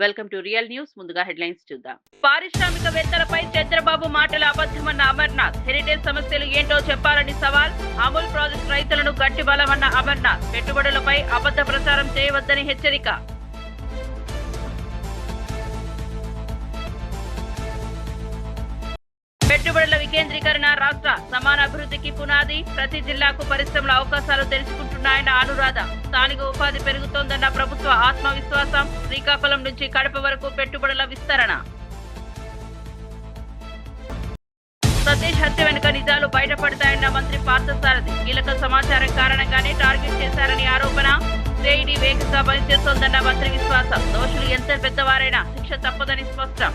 Welcome to real news. ముందుగా headlines చూద్దాం. పారిశ్రామికవేత్తలపై చంద్రబాబు మాటలు అబద్ధమన్న అమర్నాథ్. హెరిటేజ్ సమస్యలు ఏంటో చెప్పాలని సవాల్. అమూల్ ప్రాజెక్టు రైతులను గట్టి బలమన్న అమర్నాథ్. పెట్టుబడులపై అబద్ధ ప్రచారం చేయవద్దని హెచ్చరిక. పెట్టుబడుల వికేంద్రీకరణ రాష్ట్ర సమాన అభివృద్ధికి పునాది. ప్రతి జిల్లాకు పరిశ్రమల అవకాశాలు తెలుసుకుంటున్నాయన్న అనురాధ. స్థానిక ఉపాధి పెరుగుతోందన్న ప్రభుత్వ ఆత్మవిశ్వాసం. శ్రీకాకుళం నుంచి కడప వరకు పెట్టుబడుల విస్తరణ. సతీష్ హత్య వెనుక నిజాలు బయటపడతాయన్న మంత్రి పార్థసారథి. కీలక సమాచారం కారణంగానే టార్గెట్ చేశారని ఆరోపణ. సిఐడి వేగంగా పనిచేస్తోందన్న మంత్రి విశ్వాసం. దోషులు ఎంత పెద్దవారైనా శిక్ష తప్పదని స్పష్టం.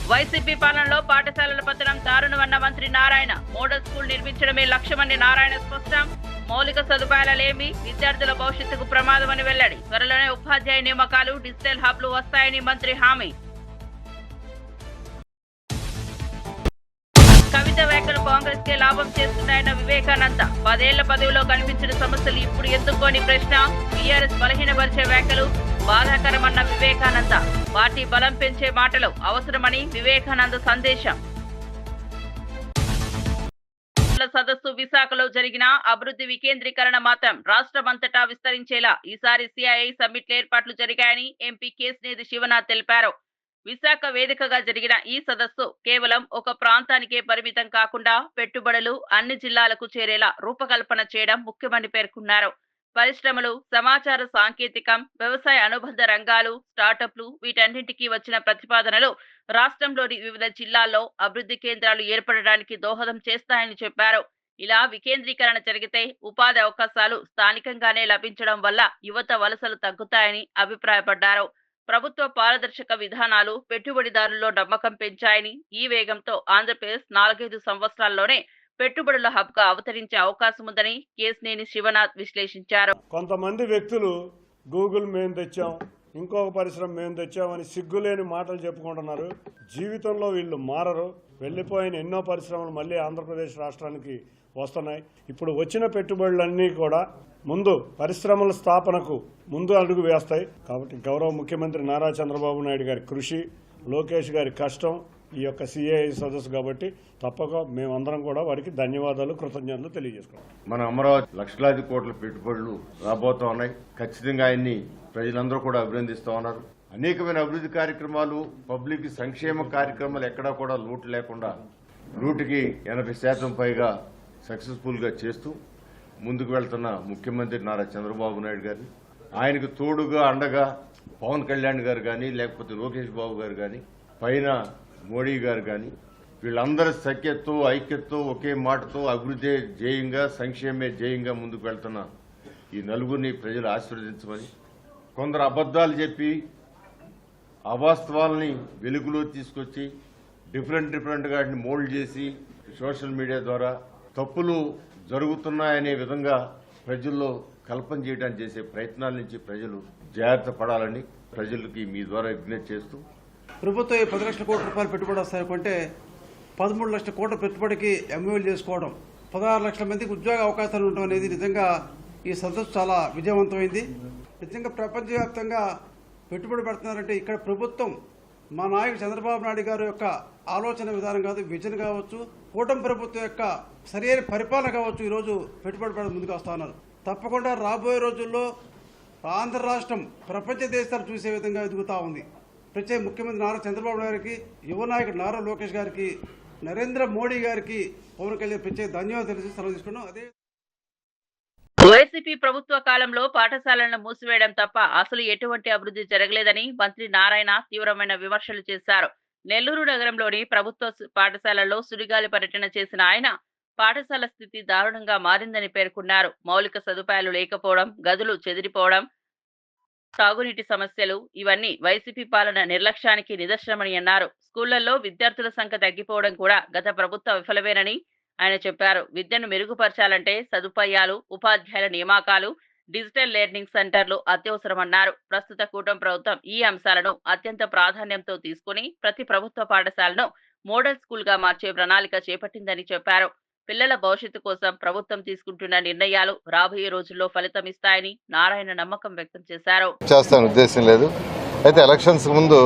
వైసీపీ పాలనలో పాఠశాలల పతనం దారుణమన్న మంత్రి నారాయణ. మోడల్ స్కూల్ నిర్మించడమే లక్ష్యమని నారాయణ స్పష్టం. మౌలిక సదుపాయాలేమి విద్యార్థుల భవిష్యత్తుకు ప్రమాదమని వెల్లడి. త్వరలోనే ఉపాధ్యాయ నియామకాలు, డిజిటల్ హబ్లు వస్తాయని మంత్రి హామీ. కవిత వ్యాఖ్యలు కాంగ్రెస్ కే లాభం చేస్తున్నాయన్న వివేకానంద. 10 ఏళ్ల పదవిలో కనిపించిన సమస్యలు ఇప్పుడు ఎందుకోని ప్రశ్న. టీఆర్ఎస్ బలహీనపరిచే వ్యాఖ్యలు బాధాకరమన్న వివేకానంద. పార్టీ బలం పెంచే మాటలు అవసరమని వివేకానంద సందేశం. సదస్సు విశాఖలో జరిగిన అభివృద్ధి వికేంద్రీకరణ మాత్రం రాష్ట్రమంతటా విస్తరించేలా ఈసారి సిఐఐ సమ్మిట్లు ఏర్పాట్లు జరిగాయని ఎంపీ కేశినేని శివనాథ్ తెలిపారు. విశాఖ వేదికగా జరిగిన ఈ సదస్సు కేవలం ఒక ప్రాంతానికే పరిమితం కాకుండా పెట్టుబడులు అన్ని జిల్లాలకు చేరేలా రూపకల్పన చేయడం ముఖ్యమని పేర్కొన్నారు. పరిశ్రమలు, సమాచార సాంకేతికం, వ్యవసాయ అనుబంధ రంగాలు, స్టార్టప్లు వీటన్నింటికీ వచ్చిన ప్రతిపాదనలు రాష్ట్రంలోని వివిధ జిల్లాల్లో అభివృద్ధి కేంద్రాలు ఏర్పడడానికి దోహదం చేస్తాయని చెప్పారు. ఇలా వికేంద్రీకరణ జరిగితే ఉపాధి అవకాశాలు స్థానికంగానే లభించడం వల్ల యువత వలసలు తగ్గుతాయని అభిప్రాయపడ్డారు. ప్రభుత్వ పారదర్శక విధానాలు పెట్టుబడిదారుల్లో నమ్మకం పెంచాయని, ఈ వేగంతో ఆంధ్రప్రదేశ్ 4-5 సంవత్సరాల్లోనే పెట్టుబడుల హబ్ గా అవతరించే అవకాశం ఉందని కేశినేని శివనాథ్ విశ్లేషించారు. కొంతమంది వ్యక్తులు గూగుల్ మేము తెచ్చాం, ఇంకొక పరిశ్రమ మేము తెచ్చామని సిగ్గులేని మాటలు చెప్పుకుంటున్నారు. జీవితంలో వీళ్ళు మారరు. వెళ్లిపోయిన ఎన్నో పరిశ్రమలు మళ్ళీ ఆంధ్రప్రదేశ్ రాష్ట్రానికి వస్తున్నాయి. ఇప్పుడు వచ్చిన పెట్టుబడులన్నీ కూడా ముందు పరిశ్రమల స్థాపనకు ముందు అడుగు వేస్తాయి. కాబట్టి గౌరవ ముఖ్యమంత్రి నారా చంద్రబాబు నాయుడు గారి కృషి, లోకేష్ గారి కష్టం ఈ యొక్క సిఐఐ సదస్సు కాబట్టి తప్పక మేమందరం కూడా వారికి ధన్యవాదాలు, కృతజ్ఞతలు తెలియజేసుకుంటాం. మన అమరావతి లక్షలాది కోట్ల పెట్టుబడులు రాబోతా ఉన్నాయి. ఖచ్చితంగా ఆయన్ని ప్రజలందరూ కూడా అభినందిస్తా ఉన్నారు. అనేకమైన అభివృద్ధి కార్యక్రమాలు, పబ్లిక్ సంక్షేమ కార్యక్రమాలు ఎక్కడా కూడా లోటు లేకుండా 80% పైగా సక్సెస్ఫుల్ గా చేస్తూ ముందుకు వెళ్తున్న ముఖ్యమంత్రి నారా చంద్రబాబు నాయుడు గారు, ఆయనకు తోడుగా అండగా పవన్ కళ్యాణ్ గారు కానీ, లేకపోతే లోకేష్ బాబు గారు కానీ, పైన మోడీ గారు కానీ, వీళ్ళందరి సఖ్యతతో, ఐక్యతతో, ఒకే మాటతో అభివృద్ధి జయంగా, సంక్షేమే జయంగా ముందుకు వెళ్తున్న ఈ నలుగురిని ప్రజలు ఆశీర్వదించమని, కొందరు అబద్దాలు చెప్పి అవాస్తవాలని వెలుగులో తీసుకొచ్చి డిఫరెంట్గా మోల్డ్ చేసి సోషల్ మీడియా ద్వారా తప్పులు జరుగుతున్నాయనే విధంగా ప్రజల్లో కల్పన చేయడానికి చేసే ప్రయత్నాల నుంచి ప్రజలు జాగ్రత్త పడాలని ప్రజలకి మీ ద్వారా విజ్ఞప్తి చేస్తూ, ప్రభుత్వం 10 లక్షల కోట్ల రూపాయలు పెట్టుబడి వస్తాయనుకుంటే 13 లక్షల కోట్ల పెట్టుబడికి ఎంఓఎల్ చేసుకోవడం, 16 లక్షల మందికి ఉద్యోగ అవకాశాలు ఉండడం అనేది నిజంగా ఈ సదస్సు చాలా విజయవంతమైంది. నిజంగా ప్రపంచవ్యాప్తంగా పెట్టుబడి పెడుతున్నారంటే ఇక్కడ ప్రభుత్వం, మా నాయకుడు చంద్రబాబు నాయుడు గారి యొక్క ఆలోచన విధానం కాదు, విజన్ కావచ్చు, కూటమి ప్రభుత్వం యొక్క సరైన పరిపాలన కావచ్చు, ఈరోజు పెట్టుబడి పెట్టడం ముందుకు వస్తా ఉన్నారు. తప్పకుండా రాబోయే రోజుల్లో ఆంధ్ర రాష్ట్రం ప్రపంచ దేశాలు చూసే విధంగా ఎదుగుతూ ఉంది. ప్రత్యేక ముఖ్యమంత్రి నారా చంద్రబాబు గారికి, యువ నాయకుడు నారా లోకేష్ గారికి, నరేంద్ర మోడీ గారికి, పవన్ కళ్యాణ్ ప్రత్యేక ధన్యవాదాలు తెలిసి సెలవు తీసుకున్నాం. అదే వైసీపీ ప్రభుత్వ కాలంలో పాఠశాలలను మూసివేయడం తప్ప అసలు ఎటువంటి అభివృద్ధి జరగలేదని మంత్రి నారాయణ తీవ్రమైన విమర్శలు చేశారు. నెల్లూరు నగరంలోని ప్రభుత్వ పాఠశాలల్లో సుడిగాలి పర్యటన చేసిన ఆయన పాఠశాల స్థితి దారుణంగా మారిందని పేర్కొన్నారు. మౌలిక సదుపాయాలు లేకపోవడం, గదులు చెదిరిపోవడం, తాగునీటి సమస్యలు ఇవన్నీ వైసీపీ పాలన నిర్లక్ష్యానికి నిదర్శనమని అన్నారు. స్కూళ్లలో విద్యార్థుల సంఖ్య తగ్గిపోవడం కూడా గత ప్రభుత్వ విఫలమేనని ఆయన చెప్పారు. విద్యను మెరుగుపరచాలంటే సదుపాయాలు, ఉపాధ్యాయుల నియామకాలు, డిజిటల్ లెర్నింగ్ సెంటర్లు అత్యవసరమన్నారు. ప్రస్తుత కూటమి ప్రభుత్వం ఈ అంశాలను అత్యంత ప్రాధాన్యంతో తీసుకుని ప్రతి ప్రభుత్వ పాఠశాలను మోడల్ స్కూల్ గా మార్చే ప్రణాళిక చేపట్టిందని చెప్పారు. పిల్లల భవిష్యత్తు కోసం ప్రభుత్వం తీసుకుంటున్న నిర్ణయాలు రాబోయే రోజుల్లో ఫలితమిస్తాయని నారాయణ నమ్మకం వ్యక్తం చేశారు. చేస్తాను ఉద్దేశం లేదు. అయితే ఎలక్షన్స్ ముందు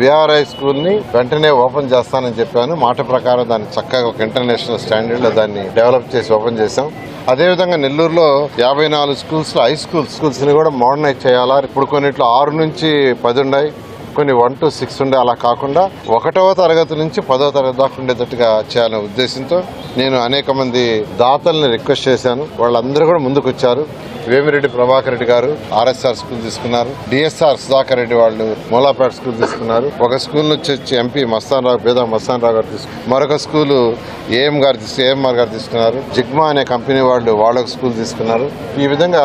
విఆర్ఐ స్కూల్ని వెంటనే ఓపెన్ చేస్తానని చెప్పాను. మాట ప్రకారం దాన్ని చక్కగా ఒక ఇంటర్నేషనల్ స్టాండర్డ్లో దాన్ని డెవలప్ చేసి ఓపెన్ చేశాం. అదేవిధంగా నెల్లూరులో 54 స్కూల్స్లో హై స్కూల్స్ని కూడా మోడర్నైజ్ చేయాలా. ఇప్పుడు కొన్నిట్లో 6 నుంచి 10 ఉన్నాయి, కొన్ని 1 to 6 ఉండే. అలా కాకుండా 1వ తరగతి నుంచి 10వ తరగతి దాకా ఉండేటట్టుగా చేయాలనే ఉద్దేశంతో నేను అనేక మంది దాతల్ని రిక్వెస్ట్ చేశాను. వాళ్ళందరూ కూడా ముందుకు వచ్చారు. వేమిరెడ్డి ప్రభాకర్ రెడ్డి గారు ఆర్ఎస్ఆర్ స్కూల్ తీసుకున్నారు, డిఎస్ఆర్ సుధాకర్ రెడ్డి వాళ్ళు మూలాపేట స్కూల్ తీసుకున్నారు, ఒక స్కూల్ నుంచి వచ్చి ఎంపీ పేద మస్తాన్ రావు గారు తీసుకున్నారు, మరొక స్కూలు ఏఎంఆర్ గారు తీసుకున్నారు, జిగ్మా అనే కంపెనీ వాళ్ళు వాళ్ళొక స్కూల్ తీసుకున్నారు. ఈ విధంగా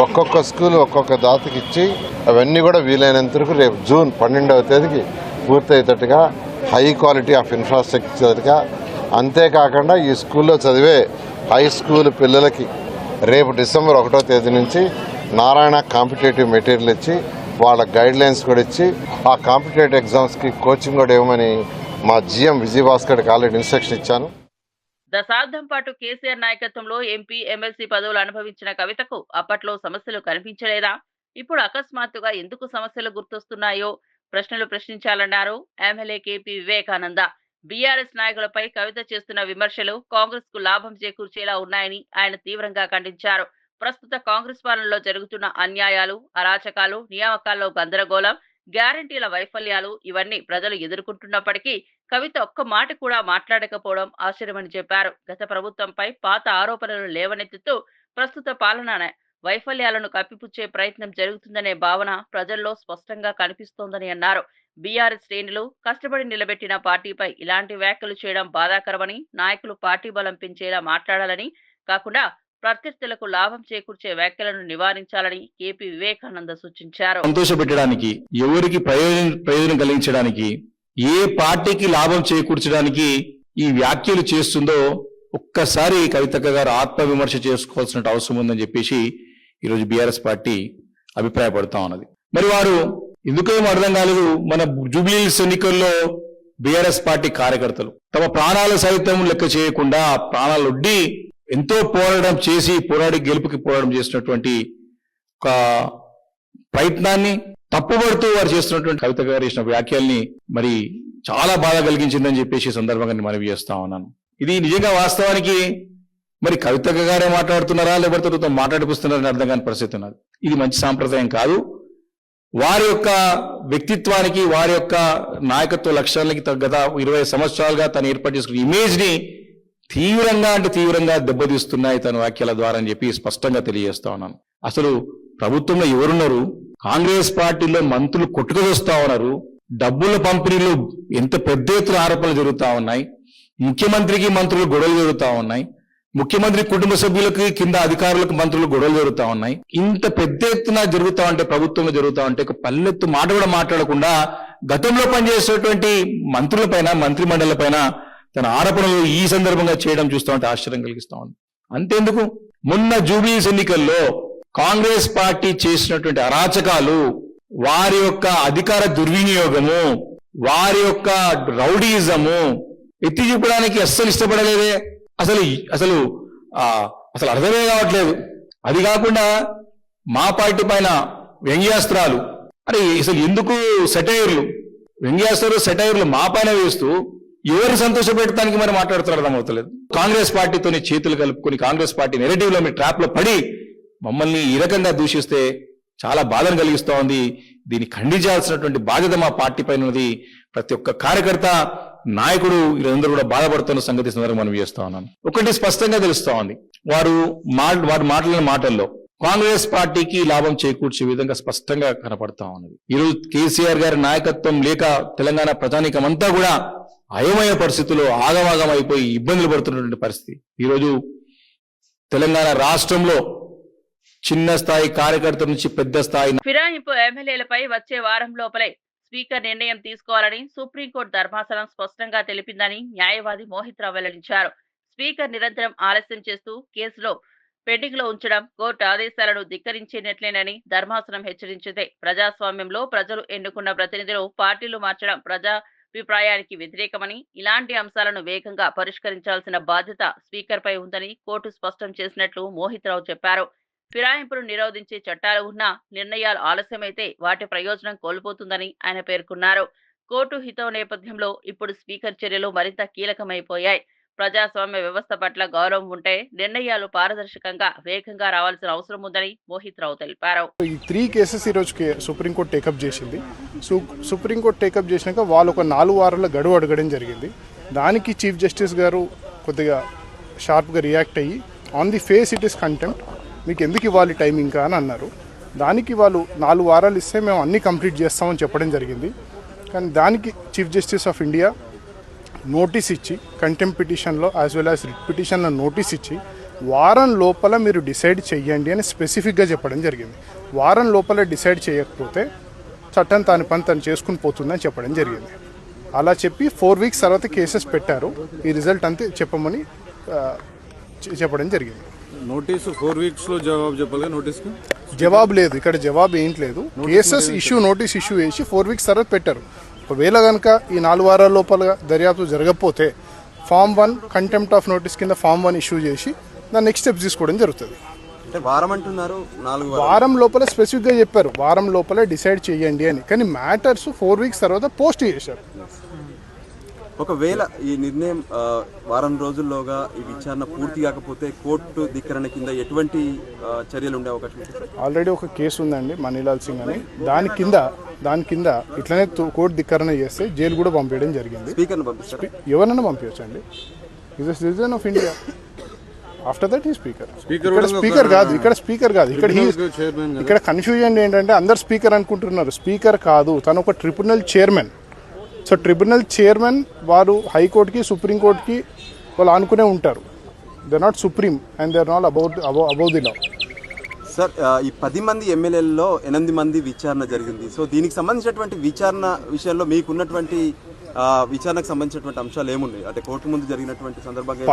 ఒక్కొక్క స్కూల్ ఒక్కొక్క దాతకి ఇచ్చి అవన్నీ కూడా వీలైనంత వరకు రేపు జూన్ 12వ తేదీకి పూర్తయ్యేటట్టుగా హై క్వాలిటీ ఆఫ్ ఇన్ఫ్రాస్ట్రక్చర్గా, అంతేకాకుండా ఈ స్కూల్లో చదివే హై స్కూల్ పిల్లలకి రేపు డిసెంబర్ 1వ తేదీ నుంచి నారాయణ కాంపిటేటివ్ మెటీరియల్ ఇచ్చి వాళ్ళ గైడ్ లైన్స్ కూడా ఇచ్చి ఆ కాంపిటేటివ్ ఎగ్జామ్స్కి కోచింగ్ కూడా ఇవ్వమని మా జిఎం విజయభాస్కర్కి ఆల్రెడీ ఇన్స్ట్రక్షన్ ఇచ్చాను. దశాబ్దం పాటు కేసీఆర్ నాయకత్వంలో ఎంపీ ఎమ్మెల్సీ పదవులు అనుభవించిన కవితకు అప్పట్లో సమస్యలు కనిపించలేదా? ఇప్పుడు అకస్మాత్తుగా ఎందుకు సమస్యలు గుర్తొస్తున్నాయో ప్రశ్నలు ప్రశ్నించాలన్నారు ఎమ్మెల్యే కేపీ వివేకానంద. బీఆర్ఎస్ నాయకులపై కవిత చేస్తున్న విమర్శలు కాంగ్రెస్ కు లాభం చేకూర్చేలా ఉన్నాయని ఆయన తీవ్రంగా ఖండించారు. ప్రస్తుత కాంగ్రెస్ పాలనలో జరుగుతున్న అన్యాయాలు, అరాచకాలు, నియామకాల్లో గందరగోళం, గ్యారంటీల వైఫల్యాలు ఇవన్నీ ప్రజలు ఎదుర్కొంటున్నప్పటికీ కవిత ఒక్క మాట కూడా మాట్లాడకపోవడం ఆశ్చర్యమని చెప్పారు. గత ప్రభుత్వంపై పాత ఆరోపణలు లేవనెత్తుతూ ప్రస్తుత పాలన వైఫల్యాలను కప్పిపుచ్చే ప్రయత్నం జరుగుతుందనే భావన ప్రజల్లో స్పష్టంగా కనిపిస్తోందని అన్నారు. బీఆర్ఎస్ శ్రేణులు కష్టపడి నిలబెట్టిన పార్టీపై ఇలాంటి వ్యాఖ్యలు చేయడం బాధాకరమని, నాయకులు పార్టీ బలం పెంచేలా మాట్లాడాలని కాకుండా ప్రత్యర్థులకు లాభం చేకూర్చే వ్యాఖ్యలను నివారించాలని కేపీ వివేకానంద సూచించారు. సంతోషపెట్టడానికి, ఎవరికి ప్రయోజనం కలిగించడానికి, ఏ పార్టీకి లాభం చేకూర్చడానికి ఈ వ్యాఖ్యలు చేస్తుందో ఒక్కసారి కవితక్క గారు ఆత్మవిమర్శ చేసుకోవాల్సిన అవసరం ఉందని చెప్పేసి ఈరోజు బీఆర్ఎస్ పార్టీ అభిప్రాయపడతా ఉన్నది. మరి వారు ఎందుకేమో అర్థం కాలేదు. మన జూబ్లీహిల్స్ ఎన్నికల్లో బీఆర్ఎస్ పార్టీ కార్యకర్తలు తమ ప్రాణాల సైతం లెక్క చేయకుండా ప్రాణాలొడ్డి ఎంతో పోరాడి గెలుపుకి పోరాటం చేసినటువంటి ఒక ప్రయత్నాన్ని తప్పుపడుతూ వారు చేస్తున్నటువంటి కవిత గారు చేసిన వ్యాఖ్యల్ని మరి చాలా బాధ కలిగించిందని చెప్పేసి సందర్భంగా నేను మనవి చేస్తా ఉన్నాను. ఇది నిజంగా వాస్తవానికి మరి కవిత గారే మాట్లాడుతున్నారా లేకపోతే మాట్లాడిపిస్తున్నారని అర్థం కాని పరిస్థితి ఉన్నది. ఇది మంచి సాంప్రదాయం కాదు. వారి యొక్క వ్యక్తిత్వానికి, వారి యొక్క నాయకత్వ లక్ష్యాలకి గత 20 సంవత్సరాలుగా తను ఏర్పాటు చేసుకున్న ఇమేజ్ ని తీవ్రంగా దెబ్బతీస్తున్నాయి తన వ్యాఖ్యల ద్వారా అని చెప్పి స్పష్టంగా తెలియజేస్తా ఉన్నాను. అసలు ప్రభుత్వంలో ఎవరున్నారు? కాంగ్రెస్ పార్టీలో మంత్రులు కొట్టుకొస్తా ఉన్నారు. డబ్బుల పంపిణీలు ఎంత పెద్ద ఎత్తున ఆరోపణలు జరుగుతా ఉన్నాయి. ముఖ్యమంత్రికి మంత్రులు గొడవలు జరుగుతా ఉన్నాయి. ముఖ్యమంత్రి కుటుంబ సభ్యులకి కింద అధికారులకు మంత్రులు గొడవలు జరుగుతా ఉన్నాయి. ఇంత పెద్ద ఎత్తున జరుగుతా ఉంటే, ప్రభుత్వంలో జరుగుతా ఉంటే ఒక పల్లెత్తు మాట కూడా మాట్లాడకుండా గతంలో పనిచేసేటువంటి మంత్రులపైన, మంత్రి మండలిపైన తన ఆరోపణలు ఈ సందర్భంగా చేయడం చూస్తా ఉంటే ఆశ్చర్యం కలిగిస్తా ఉంది. అంతేందుకు, మొన్న జూబ్లీహిల్స్ ఎన్నికల్లో కాంగ్రెస్ పార్టీ చేసినటువంటి అరాచకాలు, వారి యొక్క అధికార దుర్వినియోగము, వారి యొక్క రౌడీజము ఎత్తి చూపడానికి అస్సలు ఇష్టపడలేదే. అసలు అర్థమే కావట్లేదు. అది కాకుండా మా పార్టీ పైన వ్యంగ్యాస్త్రాలు, అరే అసలు ఎందుకు సెటైర్లు మా పైన వేస్తూ ఎవరు సంతోషపెట్టడానికి మరి మాట్లాడుతున్నారు అర్థమవుతలేదు. కాంగ్రెస్ పార్టీతోని చేతులు కలుపుకొని కాంగ్రెస్ పార్టీ నెరేటివ్ లో మీ ట్రాప్ లో పడి మమ్మల్ని ఈ రకంగా దూషిస్తే చాలా బాధను కలిగిస్తూ ఉంది. దీన్ని ఖండించాల్సినటువంటి బాధ్యత మా పార్టీ పైన ఉన్నది. ప్రతి ఒక్క కార్యకర్త, నాయకుడు వీరందరూ కూడా బాధపడుతున్న సంగతి సందర్భంగా మనం చేస్తా ఉన్నాను. ఒకటి స్పష్టంగా తెలుస్తా ఉంది, వారు మాట్లాడిన మాటల్లో కాంగ్రెస్ పార్టీకి లాభం చేకూర్చే విధంగా స్పష్టంగా కనపడతా ఉన్నది. ఈరోజు కేసీఆర్ గారి నాయకత్వం లేక తెలంగాణ ప్రజానీకం అంతా కూడా అయోమయ పరిస్థితుల్లో ఆగమాగం అయిపోయి ఇబ్బందులు పడుతున్నటువంటి పరిస్థితి. ఈరోజు తెలంగాణ రాష్ట్రంలో చిన్న స్థాయి కార్యకర్తల నుంచి పెద్ద స్థాయి ఫిరాయింపు ఎమ్మెల్యేలపై వచ్చే వారం లోపలే స్పీకర్ నిర్ణయం తీసుకోవాలని సుప్రీంకోర్టు ధర్మాసనం స్పష్టంగా తెలిపిందని న్యాయవాది మోహిత్ రావు వెల్లడించారు. స్పీకర్ నిరంతరం ఆలస్యం చేస్తూ కేసులో పెండింగ్ లో ఉంచడం కోర్టు ఆదేశాలను ధిక్కరించినట్లేనని ధర్మాసనం హెచ్చరించింది. ప్రజాస్వామ్యంలో ప్రజలు ఎన్నుకున్న ప్రతినిధులు పార్టీలు మార్చడం అభిప్రాయానికి వ్యతిరేకమని, ఇలాంటి అంశాలను వేగంగా పరిష్కరించాల్సిన బాధ్యత స్పీకర్పై ఉందని కోర్టు స్పష్టం చేసినట్లు మోహిత్ రావు చెప్పారు. ఫిరాయింపును నిరోధించే చట్టాలు ఉన్నా నిర్ణయాలు ఆలస్యమైతే వాటి ప్రయోజనం కోల్పోతుందని ఆయన పేర్కొన్నారు. కోర్టు హితవు నేపథ్యంలో ఇప్పుడు స్పీకర్ చర్యలు మరింత కీలకమైపోయాయి. ప్రజాస్వామ్య వ్యవస్థ పట్ల గౌరవం ఉంటే నిర్ణయాలు పారదర్శకంగా వేగంగా రావాల్సిన అవసరం ఉందని మోహిత్ రావు తెలిపారు. ఈ 3 కేసెస్ ఈరోజు సుప్రీంకోర్టు టేకప్ చేసింది. సుప్రీంకోర్టు టేకప్ చేసినాక వాళ్ళు ఒక 4 వారాల గడువు అడగడం జరిగింది. దానికి చీఫ్ జస్టిస్ గారు కొద్దిగా షార్ప్గా రియాక్ట్ అయ్యి on the face it is contempt, మీకు ఎందుకు ఇవ్వాలి టైం ఇంకా అని అన్నారు. దానికి వాళ్ళు 4 వారాలు ఇస్తే మేము అన్నీ కంప్లీట్ చేస్తామని చెప్పడం జరిగింది. కానీ దానికి chief justice of India notice ఇచ్చి కంటెంప్ట్ పిటిషన్లో యాజ్ వెల్ యాజ్ రిట్ పిటిషన్లో నోటీస్ ఇచ్చి వారం లోపల మీరు డిసైడ్ చెయ్యండి అని స్పెసిఫిక్గా చెప్పడం జరిగింది. వారం లోపల డిసైడ్ చేయకపోతే చట్టం తాని పని తను చేసుకుని పోతుందని చెప్పడం జరిగింది. అలా చెప్పి 4 వీక్స్ తర్వాత కేసెస్ పెట్టారు. ఈ రిజల్ట్ అంతే చెప్పమని చెప్పడం జరిగింది. నోటీసు 4 వీక్స్లో జవాబు చెప్పాలి. నోటీస్కి జవాబు లేదు, ఇక్కడ జవాబు ఏంటి లేదు. కేసెస్ నోటీస్ ఇష్యూ చేసి 4 వీక్స్ తర్వాత పెట్టారు. ఒకవేళ కనుక ఈ 4 వారాల లోపల దర్యాప్తు జరగకపోతే ఫామ్ 1 కంటెంప్ట్ ఆఫ్ నోటీస్ కింద ఫామ్ 1 ఇష్యూ చేసి దాని నెక్స్ట్ స్టెప్స్ తీసుకోవడం జరుగుతుంది. అంటే వారం అంటున్నారు, 4 వారం లోపల స్పెసిఫిక్గా చెప్పారు వారం లోపల డిసైడ్ చేయండి అని. కానీ మ్యాటర్స్ 4 వీక్స్ తర్వాత పోస్ట్ చేశారు. ఒకవేళ ఈ నిర్ణయం వారం రోజుల్లోగా ఈ విచారణ పూర్తి కాకపోతే కోర్టు ధిక్కరణ కింద ఎటువంటి చర్యలు ఉండే అవకాశం ఉంది? ఆల్రెడీ ఒక కేసు ఉందండి, మనీలాల్ సింగ్ అని. దాని కింద ఇట్లనే కోర్టు ధిక్కరణ చేస్తే జైలు కూడా పంపించడం జరిగింది. స్పీకర్ని పంపిస్తారు, ఎవరైనా పంపించవచ్చు అండి. Is a citizen of India. After that ఈ స్పీకర్. ఇక్కడ స్పీకర్ కాదు, ఇక్కడ కన్ఫ్యూజన్ ఏంటంటే అందరు స్పీకర్ అనుకుంటున్నారు. స్పీకర్ కాదు, తను ఒక tribunal chairman. So tribunal chairman వారు హైకోర్టుకి సుప్రీంకోర్టుకి వాళ్ళు అనుకునే ఉంటారు. They are not supreme and they are not above the law. Sir ఈ 10 మంది ఎమ్మెల్యేలలో 8 మంది విచారణ జరిగింది. సో దీనికి సంబంధించినటువంటి విచారణ విషయంలో మీకున్నటువంటి విచారణకు సంబంధించినటువంటి అంశాలు ఏమున్నాయి? అంటే కోర్టు ముందు జరిగినటువంటి సందర్భంగా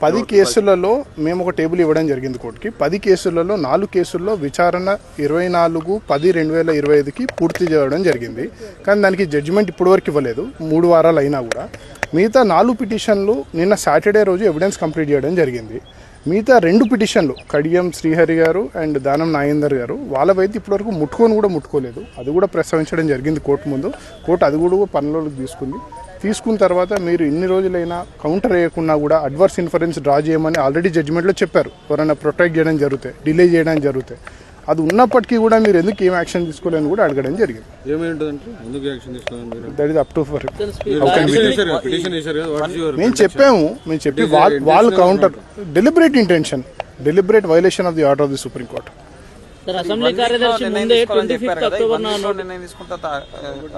10 కేసులలో మేము ఒక టేబుల్ ఇవ్వడం జరిగింది కోర్టుకి. 10 కేసులలో 4 కేసుల్లో విచారణ 24/10/2025కి పూర్తి చేయడం జరిగింది. కానీ దానికి జడ్జిమెంట్ ఇప్పటివరకు ఇవ్వలేదు, 3 వారాలు అయినా కూడా. మిగతా 4 పిటిషన్లు నిన్న సాటర్డే రోజు ఎవిడెన్స్ కంప్లీట్ చేయడం జరిగింది. మిగతా 2 పిటిషన్లు కడియం శ్రీహరి గారు అండ్ దానం నాగేందర్ గారు వాళ్ళవైతే ఇప్పటివరకు ముట్టుకోలేదు. అది కూడా ప్రస్తావించడం జరిగింది కోర్టు ముందు. కోర్టు అది కూడా పనిలోకి తీసుకున్న తర్వాత మీరు ఇన్ని రోజులైనా కౌంటర్ వేయకుండా కూడా అడ్వర్స్ ఇన్ఫరెన్స్ డ్రా చేయమని ఆల్రెడీ జడ్జిమెంట్లో చెప్పారు. ఎవరైనా ప్రొటెక్ట్ చేయడం జరుగుతాయి, డిలే చేయడం జరుగుతాయి. అది ఉన్నప్పటికీ కూడా మీరు ఎందుకు ఏం యాక్షన్ తీసుకోలేని కూడా అడగడం జరిగింది. That is up to for మేము చెప్పి వాళ్ళు counter deliberate violation of the order of the supreme court. Assembly కార్యదర్శి ముందే 25 అక్టోబర్ నిర్ణయం తీసుకుంటే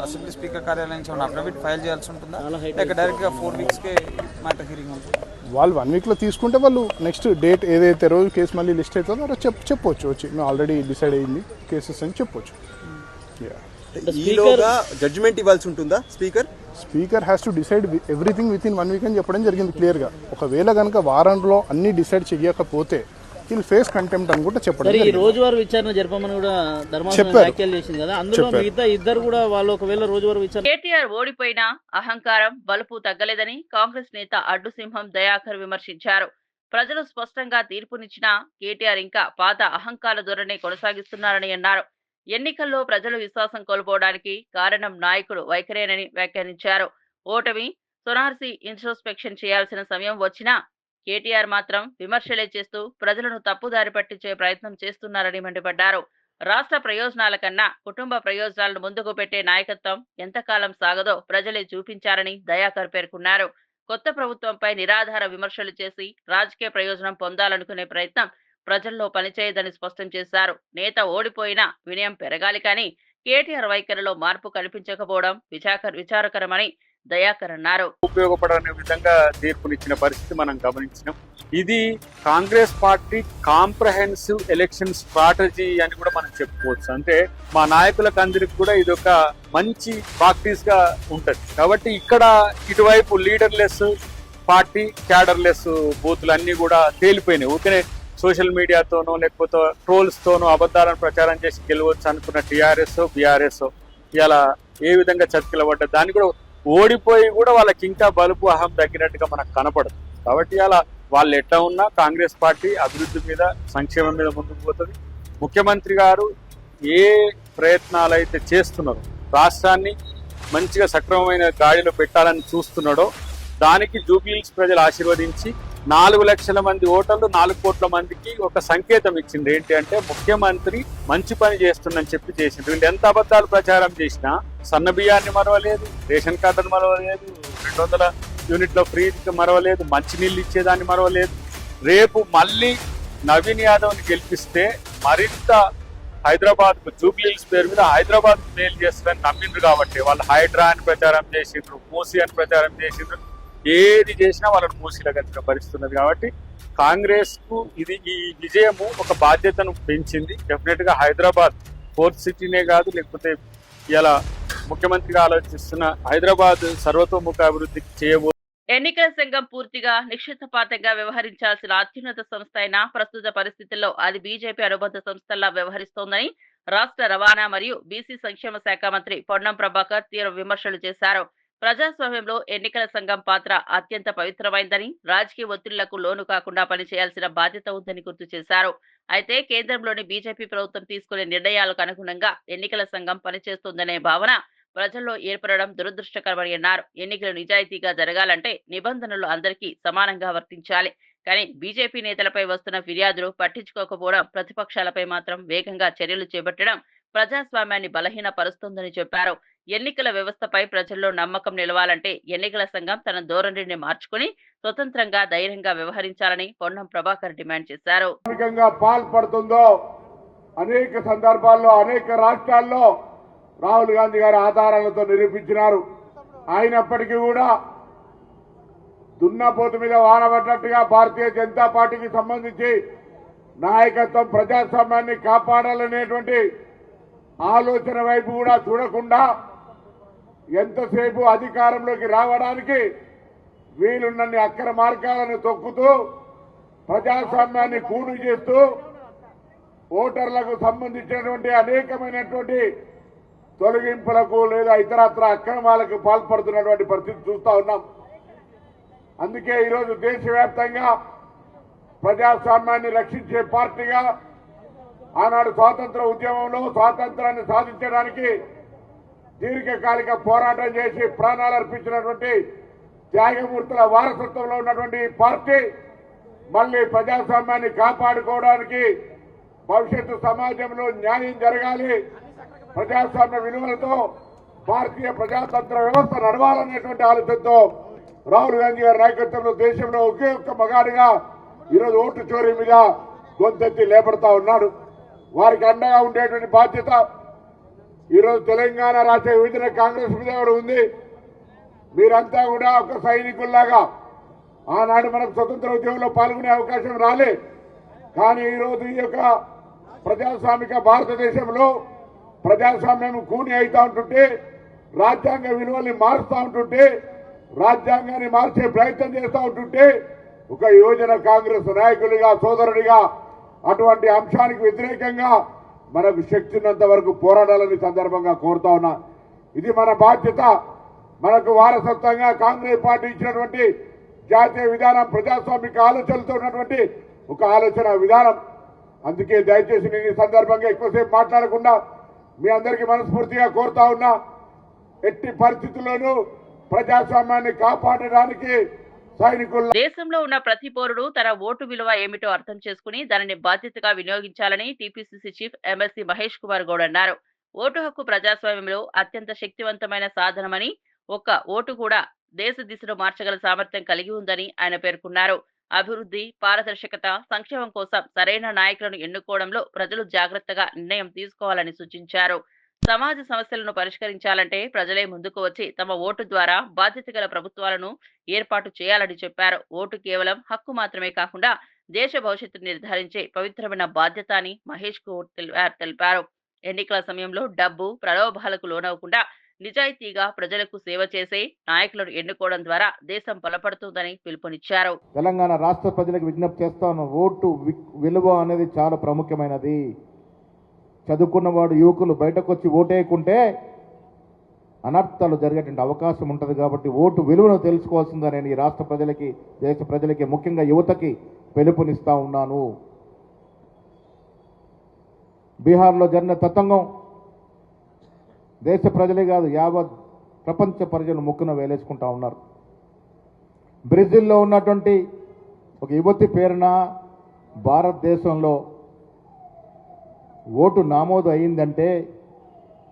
అసెంబ్లీ స్పీకర్ కార్యాలయం నుంచి అఫిడవిట్ ఫైల్ చేయాల్సి ఉంటుందా, లేక డైరెక్ట్ గా 4 వీక్స్ కే మ్యాటర్ హియరింగ్ ఉంటుంది? వాళ్ళు 1 వీక్లో తీసుకుంటే వాళ్ళు నెక్స్ట్ డేట్ ఏదైతే రోజు కేసు మళ్ళీ లిస్ట్ అవుతుందో చెప్పొచ్చు, వచ్చి మేము ఆల్రెడీ డిసైడ్ అయ్యింది కేసెస్ అని చెప్పొచ్చు. ఈలోగా జడ్జిమెంట్ ఇవ్వాల్సి ఉంటుందా speaker has to decide everything with in 1 week అని చెప్పడం జరిగింది క్లియర్గా. ఒకవేళ కనుక వారంలో అన్ని డిసైడ్ చేయకపోతే విల్ ఫేస్ కంటెంప్ట్ అని కూడా చెప్పడం జరిగింది. ఈ రోజువారీ విచారణ జరపమని కూడా ధర్మాసనం వ్యాఖ్యలు చేసింది కదా, అందులో మిగతా ఇద్దరు కూడా వాళ్ళు ఒకవేళ రోజువారీ విచారణ. కేటీఆర్ ఓడిపోయినా అహంకారం బలుపు తగ్గలేదని కాంగ్రెస్ నేత అడ్డు సింహం దయాకర్ విమర్శించారు. ప్రజలు స్పష్టంగా తీర్పునిచ్చినా కేటీఆర్ ఇంకా పాత అహంకార ధోరణి కొనసాగిస్తున్నారని అన్నారు. ఎన్నికల్లో ప్రజలు విశ్వాసం కోల్పోవడానికి కారణం నాయకుడు వైఖరేనని వ్యాఖ్యానించారు. ఓటమి సొనార్సి ఇంట్రోస్పెక్షన్ చేయాల్సిన సమయం వచ్చినా కేటీఆర్ మాత్రం విమర్శలే చేస్తూ ప్రజలను తప్పుదారి పట్టించే ప్రయత్నం చేస్తున్నారని మండిపడ్డారు. రాష్ట్ర ప్రయోజనాల కన్నా కుటుంబ ప్రయోజనాలను ముందుకు పెట్టే నాయకత్వం ఎంతకాలం సాగదో ప్రజలే చూపించారని దయాకర్ పేర్కొన్నారు. కొత్త ప్రభుత్వంపై నిరాధార విమర్శలు చేసి రాజకీయ ప్రయోజనం పొందాలనుకునే ప్రయత్నం ప్రజల్లో పనిచేయదని స్పష్టం చేశారు. నేత ఓడిపోయినా వినయం పెరగాలి కానీ కేటీఆర్ వైఖరిలో మార్పు కనిపించకపోవడం విచారకరమని దయాకర్ అన్నారు. ఉపయోగపడనే విధంగా తీర్పునిచ్చిన పరిస్థితి మనం గమనించినాం. ఇది Congress party comprehensive election strategy అని కూడా మనం చెప్పుకోవచ్చు. అంటే మా నాయకులకు అందరికి కూడా ఇది ఒక మంచి ప్రాక్టీస్ గా ఉంటది. కాబట్టి ఇక్కడ ఇటువైపు లీడర్లెస్ పార్టీ, క్యాడర్లెస్ బూతులు అన్ని కూడా తేలిపోయినాయి. ఊరికనే సోషల్ మీడియాతోనో లేకపోతే ట్రోల్స్ తోనో అబద్ధాలను ప్రచారం చేసి గెలవచ్చు అనుకున్న టీఆర్ఎస్, బీఆర్ఎస్ ఇలా ఏ విధంగా చతికిలబడ్డ దాన్ని కూడా ఓడిపోయి కూడా వాళ్ళకి ఇంకా బలుపు అహం తగ్గినట్టుగా మనకు కనపడదు. కాబట్టి అలా వాళ్ళు ఎట్లా ఉన్నా కాంగ్రెస్ పార్టీ అభివృద్ధి మీద సంక్షేమం మీద ముందుకు పోతుంది. ముఖ్యమంత్రి గారు ఏ ప్రయత్నాలు అయితే చేస్తున్నారో రాష్ట్రాన్ని మంచిగా సక్రమమైన గాడిలో పెట్టాలని చూస్తున్నాడో దానికి జూబ్లీహిల్స్ ప్రజలు ఆశీర్వదించి 4 లక్షల మంది ఓటర్లు 4 కోట్ల మందికి ఒక సంకేతం ఇచ్చింది. ఏంటి అంటే ముఖ్యమంత్రి మంచి పని చేస్తుందని చెప్పి చేసింది. వీళ్ళు ఎంత అబద్ధాలు ప్రచారం చేసినా సన్న బియ్యాన్ని మరవలేదు, రేషన్ కార్డును మరవలేదు, 200 యూనిట్ల ఫ్రీ మరవలేదు, మంచినీళ్ళు ఇచ్చేదాన్ని మరవలేదు. రేపు మళ్ళీ నవీన్ యాదవ్ని గెలిపిస్తే మరింత హైదరాబాద్ జూబ్లీహిల్స్ పేరు మీద హైదరాబాద్ మేలు చేస్తారని నమ్మిండ్రు. కాబట్టి వాళ్ళు హైడ్రా అని ప్రచారం చేసిండ్రు, మూసీ అని ప్రచారం చేసిండ్రు. ఏది చేసినా వాళ్ళని మూసీలో గట్టిగా భరిస్తున్నది. కాబట్టి కాంగ్రెస్ కు ఇది ఈ విజయము ఒక బాధ్యతను పెంచింది. డెఫినెట్ గా హైదరాబాద్ ఫోర్త్ సిటీనే కాదు, లేకపోతే ఇలా ముఖ్యమంత్రిగా ఆలోచిస్తున్న హైదరాబాద్ సర్వతోముఖ అభివృద్ధికి చేయబో. ఎన్నికల సంఘం పూర్తిగా నిక్షిప్తపాతంగా వ్యవహరించాల్సిన అత్యున్నత సంస్థ అయినా ప్రస్తుత పరిస్థితుల్లో అది బీజేపీ అనుబంధ సంస్థల్లా వ్యవహరిస్తోందని రాష్ట్ర రవాణా మరియు బీసీ సంక్షేమ శాఖ మంత్రి పొన్నం ప్రభాకర్ తీవ్ర విమర్శలు చేశారు. ప్రజాస్వామ్యంలో ఎన్నికల సంఘం పాత్ర అత్యంత పవిత్రమైందని, రాజకీయ ఒత్తిళ్లకు లోను కాకుండా పనిచేయాల్సిన బాధ్యత ఉందని గుర్తు చేశారు. అయితే కేంద్రంలోని బీజేపీ ప్రభుత్వం తీసుకునే నిర్ణయాలకు అనుగుణంగా ఎన్నికల సంఘం పనిచేస్తోందనే భావన ప్రజల్లో ఏర్పడడం దురదృష్టకరమని అన్నారు. ఎన్నికలు నిజాయితీగా జరగాలంటే నిబంధనలు అందరికీ సమానంగా వర్తించాలి. కానీ బీజేపీ నేతలపై వస్తున్న ఫిర్యాదులు పట్టించుకోకపోవడం, ప్రతిపక్షాలపై మాత్రం వేగంగా చర్యలు చేపట్టడం ప్రజాస్వామ్యాన్ని బలహీనపరుస్తోందని చెప్పారు. ఎన్నికల వ్యవస్థపై ప్రజల్లో నమ్మకం నిలవాలంటే ఎన్నికల సంఘం తన ధోరణిని మార్చుకుని స్వతంత్రంగా ధైర్యంగా వ్యవహరించాలని పొన్నం ప్రభాకర్ డిమాండ్ చేశారు. పాల్పడుతుందో అనేక సందర్భాల్లో అనేక రాష్ట్రాల్లో రాహుల్ గాంధీ గారి ఆధారాలతో నిరూపించినారు. అయినప్పటికీ కూడా దున్నపోతు మీద వానబడ్డట్టుగా భారతీయ జనతా పార్టీకి సంబంధించి నాయకత్వం ప్రజాస్వామ్యాన్ని కాపాడాలనేటువంటి ఆలోచన వైపు కూడా చూడకుండా ఎంతసేపు అధికారంలోకి రావడానికి వీలున్నన్ని అక్రమ మార్గాలను తొక్కుతూ ప్రజాస్వామ్యాన్ని కూడు చేస్తూ ఓటర్లకు సంబంధించినటువంటి అనేకమైనటువంటి తొలగింపులకు లేదా ఇతరత్ర అక్రమాలకు పాల్పడుతున్నటువంటి పరిస్థితి చూస్తా ఉన్నాం. అందుకే ఈరోజు దేశవ్యాప్తంగా ప్రజాస్వామ్యాన్ని రక్షించే పార్టీగా ఆనాడు స్వాతంత్ర ఉద్యమంలో స్వాతంత్రాన్ని సాధించడానికి దీర్ఘకాలిక పోరాటం చేసి ప్రాణాలు అర్పించినటువంటి త్యాగమూర్తుల వారసత్వంలో ఉన్నటువంటి పార్టీ మళ్ళీ ప్రజాస్వామ్యాన్ని కాపాడుకోవడానికి భవిష్యత్తు సమాజంలో న్యాయం జరగాలి, ప్రజాస్వామ్య విలువలతో భారతీయ ప్రజాతంత్ర వ్యవస్థ నడవాలనేటువంటి ఆలోచనతో రాహుల్ గాంధీ గారి నాయకత్వంలో దేశంలో ఒకే ఒక్క మగాడిగా ఈరోజు ఓటు చోరీ మీద గొంతెత్తి లేపడతా ఉన్నాడు. వారికి అండగా ఉండేటువంటి బాధ్యత ఈరోజు తెలంగాణ రాష్ట్ర విభజన కాంగ్రెస్ మీద కూడా ఉంది. మీరంతా కూడా ఒక సైనికుల్లాగా ఆనాడు మనకు స్వతంత్ర ఉద్యమంలో పాల్గొనే అవకాశం రాలే. కానీ ఈరోజు ఈ యొక్క ప్రజాస్వామిక భారతదేశంలో ప్రజాస్వామ్యం కూని అవుతా ఉంటుంటే, రాజ్యాంగ విలువల్ని మారుస్తూ ఉంటుంటే, రాజ్యాంగాన్ని మార్చే ప్రయత్నం చేస్తూ ఉంటుంటే ఒక యువజన కాంగ్రెస్ నాయకుడిగా సోదరుడిగా అటువంటి అంశానికి వ్యతిరేకంగా మనకు శక్తి ఉన్నంత వరకు పోరాడాలని సందర్భంగా కోరుతా ఉన్నా. ఇది మన బాధ్యత. మనకు వారసత్వంగా కాంగ్రెస్ పార్టీ ఇచ్చినటువంటి జాతీయ విధానం ప్రజాస్వామిక ఆలోచనలతో ఉన్నటువంటి ఒక ఆలోచన విధానం. అందుకే దయచేసి నేను ఈ సందర్భంగా ఎక్కువసేపు మాట్లాడకుండా మీ అందరికీ మనస్ఫూర్తిగా కోరుతా ఉన్నా, ఎట్టి పరిస్థితుల్లోనూ ప్రజాస్వామ్యాన్ని కాపాడడానికి దేశంలో ఉన్న ప్రతి పౌరుడు తన ఓటు విలువ ఏమిటో అర్థం చేసుకుని దానిని బాధ్యతగా వినియోగించాలని TPCC chief MLC Mahesh Kumar Goud అన్నారు. ఓటు హక్కు ప్రజాస్వామ్యంలో అత్యంత శక్తివంతమైన సాధనమని, ఒక్క ఓటు కూడా దేశ దిశను మార్చగల సామర్థ్యం కలిగి ఉందని ఆయన పేర్కొన్నారు. అభివృద్ధి, పారదర్శకత, సంక్షేమం కోసం సరైన నాయకులను ఎన్నుకోవడంలో ప్రజలు జాగ్రత్తగా నిర్ణయం తీసుకోవాలని సూచించారు. సమాజ సమస్యలను పరిష్కరించాలంటే ప్రజలే ముందుకు వచ్చి తమ ఓటు ద్వారా బాధ్యత గల ప్రభుత్వాలను ఏర్పాటు చేయాలని చెప్పారు. ఓటు కేవలం హక్కు మాత్రమే కాకుండా దేశ భవిష్యత్తును నిర్ధారించే పవిత్రమైన బాధ్యత అని మహేష్ గౌడ్ తెలిపారు. ఎన్నికల సమయంలో డబ్బు, ప్రలోభాలకు లోనవకుండా నిజాయితీగా ప్రజలకు సేవ చేసే నాయకులను ఎన్నుకోవడం ద్వారా దేశం బలపడుతుందని పిలుపునిచ్చారు. తెలంగాణ రాష్ట్ర ప్రజలకు విజ్ఞప్తి చేస్తాను, ఓటు విలువ అనేది చాలా ప్రాముఖ్యమైనది. చదువుకున్నవాడు యువకులు బయటకు వచ్చి ఓటేయకుంటే అనర్థాలు జరిగేటువంటి అవకాశం ఉంటుంది. కాబట్టి ఓటు విలువను తెలుసుకోవాల్సిందిగా నేను ఈ రాష్ట్ర ప్రజలకి, దేశ ప్రజలకి, ముఖ్యంగా యువతకి పిలుపునిస్తా ఉన్నాను. బీహార్లో జరిగిన తతంగం దేశ ప్రజలే కాదు, యావత్ ప్రపంచ ప్రజలు ముక్కున వేలేసుకుంటా ఉన్నారు. బ్రెజిల్లో ఉన్నటువంటి ఒక యువతి పేరున భారతదేశంలో ఓటు నమోదు అయిందంటే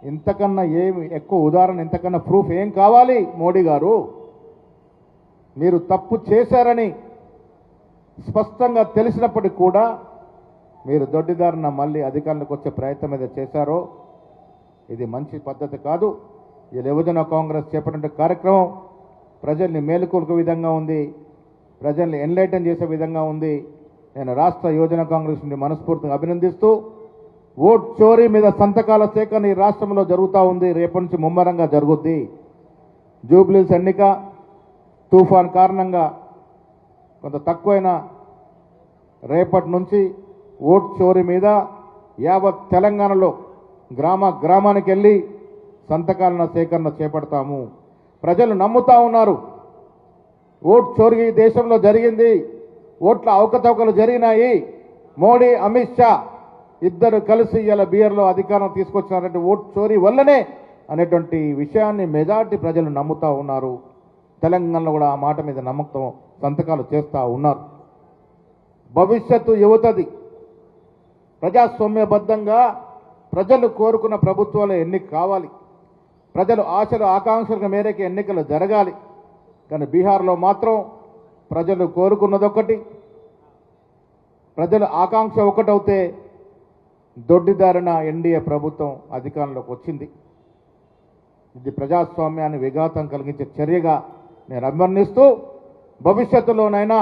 ఇంతకన్నా ఏమి ఎక్కువ ఉదాహరణ, ఇంతకన్నా ప్రూఫ్ ఏం కావాలి? మోడీ గారు, మీరు తప్పు చేశారని స్పష్టంగా తెలిసినప్పటికీ కూడా మీరు దొడ్డిదారిన మళ్ళీ అధికారంలోకి వచ్చే ప్రయత్నం ఏదో చేశారో ఇది మంచి పద్ధతి కాదు. ఈ యువజన కాంగ్రెస్ చేపట్టిన కార్యక్రమం ప్రజల్ని మేలుకొల్పే విధంగా ఉంది, ప్రజల్ని ఎన్లైటన్ చేసే విధంగా ఉంది. నేను రాష్ట్ర యువజన కాంగ్రెస్ నుండి మనస్ఫూర్తిగా అభినందిస్తూ, ఓట్ చోరీ మీద సంతకాల సేకరణ ఈ రాష్ట్రంలో జరుగుతూ ఉంది. రేపటి నుంచి ముమ్మరంగా జరుగుద్ది. జూబ్లీస్ ఎన్నిక తుఫాన్ కారణంగా కొంత తక్కువైన రేపటి నుంచి ఓట్ చోరీ మీద యావత్ తెలంగాణలో గ్రామానికి వెళ్ళి సంతకాల సేకరణ చేపడతాము. ప్రజలు నమ్ముతా ఉన్నారు. ఓట్ చోరీ దేశంలో జరిగింది, ఓట్ల అవకతవకలు జరిగినాయి. మోడీ, అమిత్ షా ఇద్దరు కలిసి ఇలా బీహార్లో అధికారం తీసుకొచ్చినారంటే ఓట్ చోరీ వల్లనే అనేటువంటి విషయాన్ని మెజార్టీ ప్రజలు నమ్ముతా ఉన్నారు. తెలంగాణలో కూడా ఆ మాట మీద నమ్మకం సంతకాలు చేస్తూ ఉన్నారు. భవిష్యత్తు యువతది. ప్రజాస్వామ్యబద్ధంగా ప్రజలు కోరుకున్న ప్రభుత్వాలు ఎన్నిక కావాలి. ప్రజలు ఆశలు ఆకాంక్షల మేరకు ఎన్నికలు జరగాలి. కానీ బీహార్లో మాత్రం ప్రజలు కోరుకున్నదొకటి, ప్రజల ఆకాంక్ష ఒకటవుతే దొడ్డిదారిన ఎన్డీఏ ప్రభుత్వం అధికారంలోకి వచ్చింది. ఇది ప్రజాస్వామ్యాన్ని విఘాతం కలిగించే చర్యగా నేను అభివర్ణిస్తూ, భవిష్యత్తులోనైనా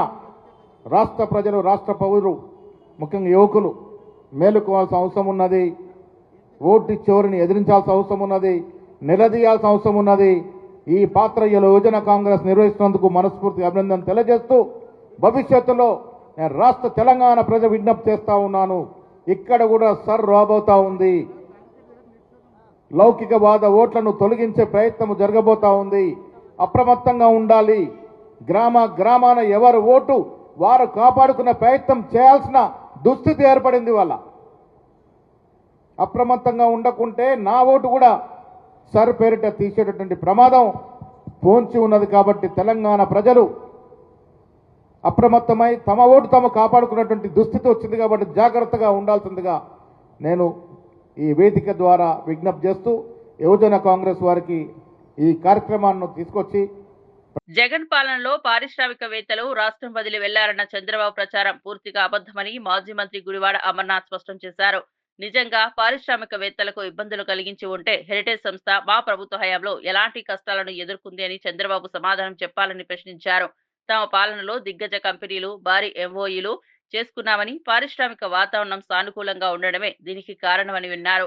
రాష్ట్ర ప్రజలు, రాష్ట్ర పౌరులు, ముఖ్యంగా యువకులు మేలుకోవాల్సిన అవసరం ఉన్నది. ఓటు చోరీని ఎదిరించాల్సిన అవసరం ఉన్నది, నిలదీయాల్సిన అవసరం ఉన్నది. ఈ పాత్ర యువజన కాంగ్రెస్ నిర్వహిస్తున్నందుకు మనస్ఫూర్తిగా అభినందన తెలియజేస్తూ, భవిష్యత్తులో నేను రాష్ట్ర తెలంగాణ ప్రజలు విజ్ఞప్తి చేస్తా ఉన్నాను. ఇక్కడ కూడా రాబోతా ఉంది. లౌకికవాద ఓట్లను తొలగించే ప్రయత్నం జరగబోతా ఉంది. అప్రమత్తంగా ఉండాలి. గ్రామాన ఎవరు ఓటు వారు కాపాడుకునే ప్రయత్నం చేయాల్సిన దుస్థితి ఏర్పడింది. వాళ్ళ అప్రమత్తంగా ఉండకుంటే నా ఓటు కూడా పేరిట తీసేటటువంటి ప్రమాదం పొంచి ఉన్నది. కాబట్టి తెలంగాణ ప్రజలు అప్రమత్తమై తమ ఓటు తాము కాపాడుకున్నటువంటి దుస్థితి వచ్చింది. కాబట్టి జాగ్రత్తగా ఉండాల్సిందిగా నేను ఈ వేదిక ద్వారా విజ్ఞప్తి చేస్తూ, యువజన కాంగ్రెస్ వారికి ఈ కార్యక్రమాన్ని తీసుకొచ్చి, జగన్ పాలనలో పారిశ్రామికవేత్తలు రాష్ట్రం వదిలి వెళ్లారన్న చంద్రబాబు ప్రచారం పూర్తిగా అబద్ధమని మాజీ మంత్రి గుడివాడ అమర్నాథ్ స్పష్టం చేశారు. నిజంగా పారిశ్రామికవేత్తలకు ఇబ్బందులు కలిగించి ఉంటే హెరిటేజ్ సంస్థ మా ప్రభుత్వ హయాంలో ఎలాంటి కష్టాలను ఎదుర్కొంది అని చంద్రబాబు సమాధానం చెప్పాలని ప్రశ్నించారు. తమ పాలనలో దిగ్గజ కంపెనీలు భారీ ఎంఓఈలు చేసుకున్నామని, పారిశ్రామిక వాతావరణం సానుకూలంగా ఉండడమే దీనికి కారణమని విన్నారు.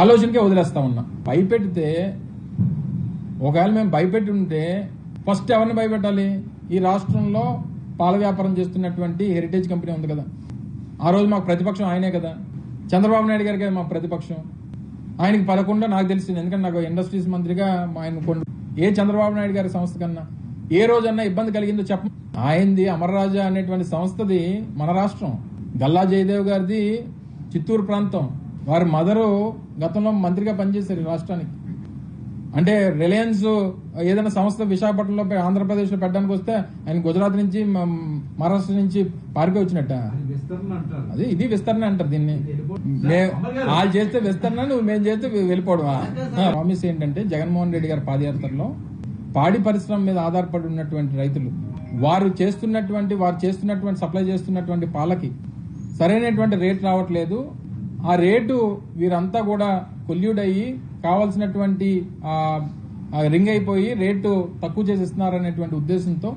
ఆలోచనకే వదిలేస్తా ఉన్నా. భయపెడితే, ఒకవేళ మేము భయపెట్టి ఉంటే ఫస్ట్ ఎవరిని భయపెట్టాలి? ఈ రాష్ట్రంలో పాల వ్యాపారం చేస్తున్నటువంటి హెరిటేజ్ కంపెనీ ఉంది కదా, ఆ రోజు మాకు ప్రతిపక్షం ఆయనే కదా, చంద్రబాబు నాయుడు గారికి మా ప్రతిపక్షం. ఆయనకి 11 నాకు తెలిసింది, ఎందుకంటే నాకు ఇండస్ట్రీస్ మంత్రిగా ఆయన ఏ చంద్రబాబు నాయుడు గారి సంస్థ కన్నా ఏ రోజన్నా ఇబ్బంది కలిగిందో చెప్ప. ఆయనది అమర్రాజా అనేటువంటి సంస్థది మన రాష్ట్రం, గల్లా జయదేవ్ గారిది చిత్తూరు ప్రాంతం. వారి మదరు గతంలో మంత్రిగా పనిచేశారు ఈ రాష్ట్రానికి. అంటే రిలయన్స్ ఏదైనా సంస్థ విశాఖపట్నంలో ఆంధ్రప్రదేశ్ లో పెట్టడానికి వస్తే ఆయన గుజరాత్ నుంచి మహారాష్ట్ర నుంచి పారిపోయి వచ్చినట్ట. అది ఇది విస్తరణ అంటారు దీన్ని. వాళ్ళు చేస్తే విస్తరణ, మేము చేస్తే వెళ్ళిపోవడం. ప్రామిస్ ఏంటంటే జగన్మోహన్ రెడ్డి గారి పాదయాత్రలో పాడి పరిశ్రమ మీద ఆధారపడి ఉన్నటువంటి రైతులు వారు చేస్తున్నటువంటి సప్లై చేస్తున్నటువంటి పాలకి సరైనటువంటి రేట్ రావట్లేదు. ఆ రేటు వీరంతా కూడా కొల్యూడ్ అయ్యి కావాల్సినటువంటి రింగ్ అయిపోయి రేటు తక్కువ చేసి ఇస్తున్నారనేటువంటి ఉద్దేశంతో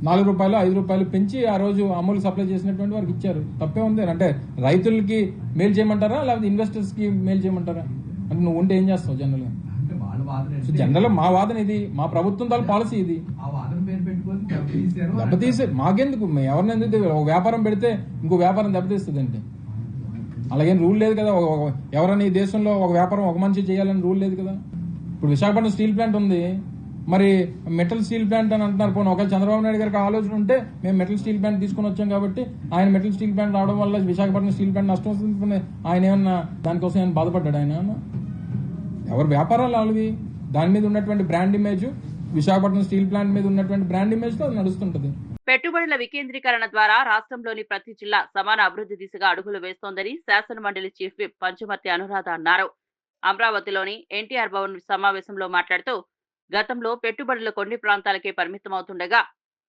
₹4, ₹5 పెంచి ఆ రోజు అమూల్ సప్లై చేసినటువంటి వారికి ఇచ్చారు. తప్పే ఉంది. అంటే రైతులకి మేలు చేయమంటారా, లేకపోతే ఇన్వెస్టర్స్ కి మేలు చేయమంటారా? అంటే నువ్వు ఉంటే ఏం చేస్తావు జనరల్ గా? జనరల్ మా వాదన ఇది, మా ప్రభుత్వం తాలూ పాలసీ ఇది. దెబ్బతీసే మాకెందుకు, ఎవరిని ఎందుకు? ఒక వ్యాపారం పెడితే ఇంకో వ్యాపారం దెబ్బతీస్తుందండి. అలాగేం రూల్ లేదు కదా. ఎవరైనా ఈ దేశంలో ఒక వ్యాపారం ఒక మనిషి చేయాలని రూల్ లేదు కదా. ఇప్పుడు విశాఖపట్నం స్టీల్ ప్లాంట్ ఉంది, మరి మెటల్ స్టీల్ ప్లాంట్ అని అంటున్నారు. పోనీ ఒకవేళ చంద్రబాబు నాయుడు గారికి ఆలోచన ఉంటే మేము మెటల్ స్టీల్ ప్లాంట్ తీసుకుని వచ్చాం కాబట్టి ఆయన మెటల్ స్టీల్ ప్లాంట్ రావడం వల్ల విశాఖపట్నం స్టీల్ ప్లాంట్ నష్టం వస్తుంది, ఆయన ఏమన్నా దానికోసం ఏమైనా బాధపడ్డాడు? ఆయన ఎవరు వ్యాపారాలు వాళ్ళవి, దాని మీద ఉన్నటువంటి brand image, Visakhapatnam steel plant మీద ఉన్నటువంటి బ్రాండ్ ఇమేజ్ తో అది నడుస్తుంటది. పెట్టుబడుల వికేంద్రీకరణ ద్వారా రాష్ట్రంలోని ప్రతి జిల్లా సమాన అభివృద్ధి దిశగా అడుగులు వేస్తోందని శాసన మండలి చీఫ్ విప్ పంచుమర్తి అనురాధ అన్నారు. అమరావతిలోని ఎన్టీఆర్ భవన్ సమావేశంలో మాట్లాడుతూ గతంలో పెట్టుబడులు కొన్ని ప్రాంతాలకే పరిమితమవుతుండగా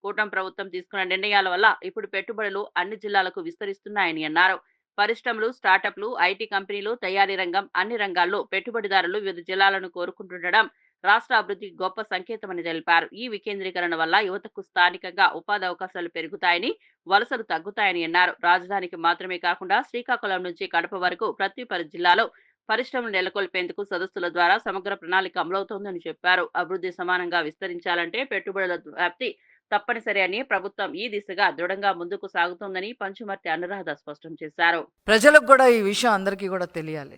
కూటమి ప్రభుత్వం తీసుకున్న నిర్ణయాల వల్ల ఇప్పుడు పెట్టుబడులు అన్ని జిల్లాలకు విస్తరిస్తున్నాయని అన్నారు. పరిశ్రమలు, స్టార్టప్లు, ఐటీ కంపెనీలు, తయారీ రంగం అన్ని రంగాల్లో పెట్టుబడిదారులు వివిధ జిల్లాలను కోరుకుంటుండడం రాష్ట్ర అభివృద్ధికి గొప్ప సంకేతమని తెలిపారు. ఈ వికేంద్రీకరణ వల్ల యువతకు స్థానికంగా ఉపాధి అవకాశాలు పెరుగుతాయని, వలసలు తగ్గుతాయని అన్నారు. రాజధానికి మాత్రమే కాకుండా శ్రీకాకుళం నుంచి కడప వరకు ప్రతి జిల్లాలో పరిశ్రమలు నెలకొల్పేందుకు సదస్సుల ద్వారా సమగ్ర ప్రణాళిక అమలవుతోందని చెప్పారు. అభివృద్ధి సమానంగా విస్తరించాలంటే పెట్టుబడుల వ్యాప్తి తప్పనిసరి అని ప్రభుత్వం ఈ దిశగా దృఢంగా ముందుకు సాగుతోందని పంచుమర్తి అనురాధ స్పష్టం చేశారు. ప్రజలకు కూడా ఈ విషయం అందరికీ కూడా తెలియాలి.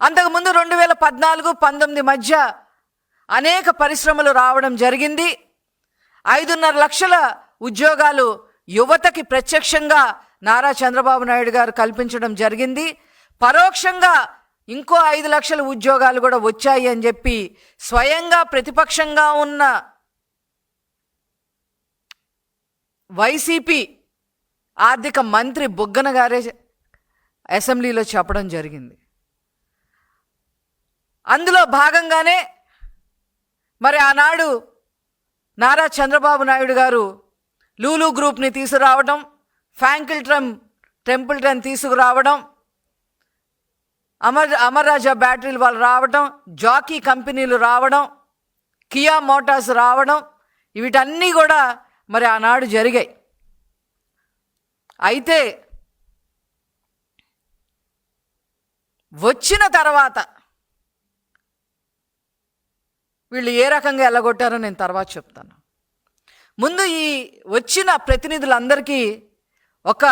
అంతకుముందు 2014-19 మధ్య అనేక పరిశ్రమలు రావడం జరిగింది. 5.5 లక్షల ఉద్యోగాలు యువతకి ప్రత్యక్షంగా నారా చంద్రబాబు నాయుడు గారు కల్పించడం జరిగింది. పరోక్షంగా ఇంకో 5 లక్షల ఉద్యోగాలు కూడా వచ్చాయి అని చెప్పి స్వయంగా ప్రతిపక్షంగా ఉన్న వైసీపీ ఆర్థిక మంత్రి బుగ్గన గారే అసెంబ్లీలో చెప్పడం జరిగింది. అందులో భాగంగానే మరి ఆనాడు నారా చంద్రబాబు నాయుడు గారు లూలు గ్రూప్ని తీసుకురావడం, టెంపుల్టన్ తీసుకురావడం, అమర్ రాజా బ్యాటరీలు వాళ్ళు రావడం, జాకీ కంపెనీలు రావడం, కియా మోటార్స్ రావడం, వీటన్నీ కూడా మరి ఆనాడు జరిగాయి. అయితే వచ్చిన తర్వాత వీళ్ళు ఏ రకంగా ఎల్లగొట్టారో నేను తర్వాత చెప్తాను. ముందు ఈ వచ్చిన ప్రతినిధులందరికీ ఒక